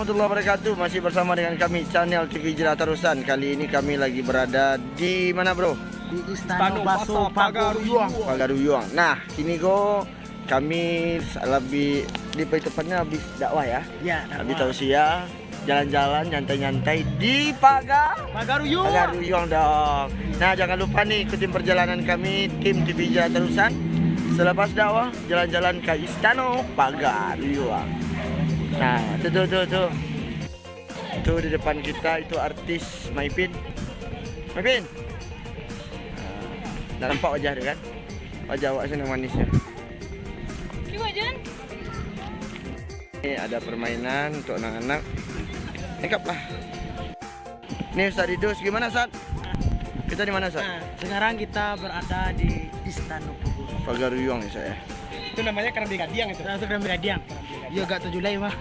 warahmatullahi wabarakatuh. Masih bersama dengan kami channel TV Jelata Rusan. Kali ini kami lagi berada di mana, bro? Di Istana Baso Pagaruyuang. Pagaruyuang. Nah, kini kami lebih di tepatnya habis dakwah ya. Ya, Habis tausiah, jalan-jalan nyantai-nyantai di Pagaruyuang. Pagaruyuang dong. Nah, jangan lupa nih ikutin perjalanan kami tim TV Jelata Rusan. Selepas dakwah, jalan-jalan ke Istana Pagaruyuang. Nah, tuh. Tuh di depan kita itu artis Maipin. Maipin. Nah, nampak wajah dia kan? Wajah awak senang manisnya. Gimana? Ini ada permainan untuk anak-anak. Lengkap lah. Ini Ustaz Ridus, gimana Ustaz? Kita di mana Ustaz? Nah, sekarang kita berada di Istana Pagaruyuang ya saya. Itu namanya Kerambi Gadiang itu. Nah, itu Kerambi Gadiang. Iya, agak 7 Julai mah.